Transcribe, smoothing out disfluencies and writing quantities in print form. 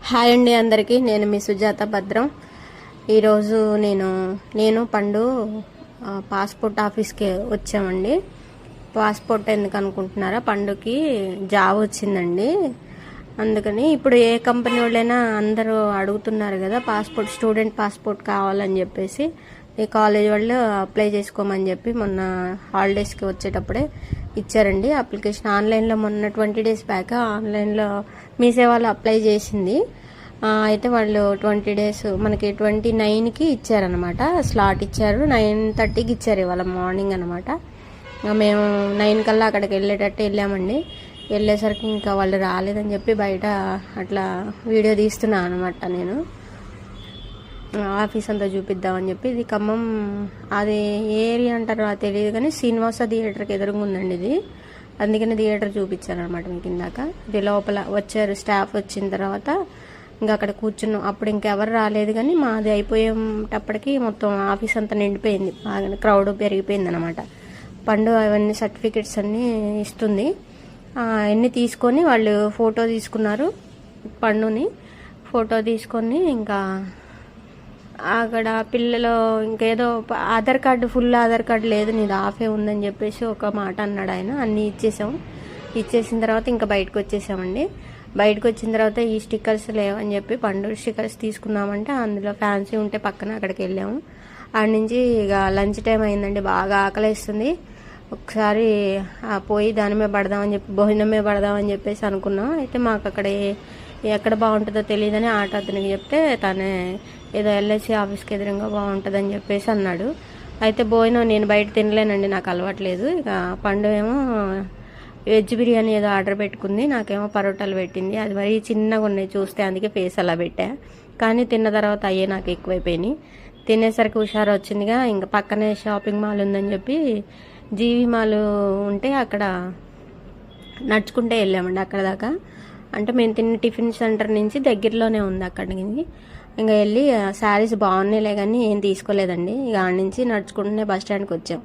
Hi అండి అందరికీ. నేను మీ సుజాత భద్రం. ఈరోజు నేను పండు పాస్పోర్ట్ ఆఫీస్కి వచ్చామండి. పాస్పోర్ట్ ఎందుకు అనుకుంటున్నారా, పండుకి జాబ్ వచ్చిందండి. అందుకని ఇప్పుడు ఏ కంపెనీ వాళ్ళైనా అందరూ అడుగుతున్నారు కదా, స్టూడెంట్ పాస్పోర్ట్ కావాలని చెప్పేసి ఈ కాలేజ్ వాళ్ళు అప్లై చేసుకోమని చెప్పి మొన్న హాలిడేస్కి వచ్చేటప్పుడే ఇచ్చారండి అప్లికేషన్. ఆన్లైన్లో మొన్న 20 days బ్యాక్ ఆన్లైన్లో మీ సేవలో అప్లై చేసింది. అయితే వాళ్ళు 20 days మనకి 29కి ఇచ్చారనమాట. స్లాట్ ఇచ్చారు, 9:30కి ఇచ్చారు ఇవాళ మార్నింగ్ అనమాట. మేము 9 కల్లా అక్కడికి వెళ్ళేటట్టు వెళ్ళామండి. వెళ్ళేసరికి ఇంకా వాళ్ళు రాలేదని చెప్పి బయట అట్లా వీడియో తీస్తున్నాను అనమాట. నేను ఆఫీస్ అంతా చూపిద్దామని చెప్పి, ఇది ఖమ్మం, అది ఏ ఏరియా అంటారో తెలియదు కానీ శ్రీనివాస థియేటర్కి ఎదురుగా ఉందండి ఇది. అందుకని థియేటర్ చూపించాను అనమాట మీకు ఇందాక. ఇది లోపల వచ్చారు స్టాఫ్. వచ్చిన తర్వాత ఇంకా అక్కడ కూర్చున్నాం. అప్పుడు ఇంకెవరు రాలేదు కానీ మాది అయిపోయేటప్పటికి మొత్తం ఆఫీస్ అంతా నిండిపోయింది, బాగా క్రౌడ్ పెరిగిపోయింది అనమాట. పండు అవన్నీ సర్టిఫికెట్స్ అన్నీ ఇస్తుంది. అన్నీ తీసుకొని వాళ్ళు ఫోటో తీసుకున్నారు. పండుని ఫోటో తీసుకొని ఇంకా అక్కడ పిల్లలు ఇంకేదో Aadhaar card, full Aadhaar card లేదు, నీది ఆఫే ఉందని చెప్పేసి ఒక మాట అన్నాడు ఆయన. అన్నీ ఇచ్చేసిన తర్వాత ఇంకా బయటకు వచ్చేసామండి. బయటకు వచ్చిన తర్వాత ఈ స్టిక్కర్స్ లేవని చెప్పి పండు స్టిక్కర్స్ తీసుకుందామంటే అందులో ఫ్యాన్సీ ఉంటే పక్కన అక్కడికి వెళ్ళాము. ఆడ నుంచి ఇక లంచ్ టైం అయిందండి. బాగా ఆకలిస్తుంది. ఒకసారి పోయి దాని మీద పడదామని చెప్పి, భోజనం మీద పడదామని చెప్పేసి అనుకున్నాం. అయితే మాకు అక్కడ ఎక్కడ బాగుంటుందో తెలియదని ఆటో అతనికి చెప్తే తనే ఏదో ఎల్ఐసి ఆఫీస్కి ఎదురుగా బాగుంటుందని చెప్పేసి అన్నాడు. అయితే భోజనం నేను బయట తినలేనండి, నాకు అలవాట్లేదు. ఇక పండు ఏమో వెజ్ బిర్యానీ ఏదో ఆర్డర్ పెట్టుకుంది, నాకేమో పరోటాలు పెట్టింది. అది మరీ చిన్నగా ఉన్నాయి చూస్తే, అందుకే ఫేస్ అలా పెట్టా. కానీ తిన్న తర్వాత అయ్యే నాకు ఎక్కువైపోయినాయి. తినేసరికి హుషారు వచ్చిందిగా. ఇంకా పక్కనే షాపింగ్ మాల్ ఉందని చెప్పి జీవి మాల్ ఉంటే అక్కడ నడుచుకుంటే వెళ్ళామండి అక్కడ దాకా. అంటే మేము తిన్న టిఫిన్ సెంటర్ నుంచి దగ్గరలోనే ఉంది అక్కడికి. ఇంకా వెళ్ళి శారీస్ బాగున్నాయిలే కానీ ఏం తీసుకోలేదండి. ఇక ఆడ నుంచి నడుచుకుంటూనే బస్ స్టాండ్కి వచ్చాం.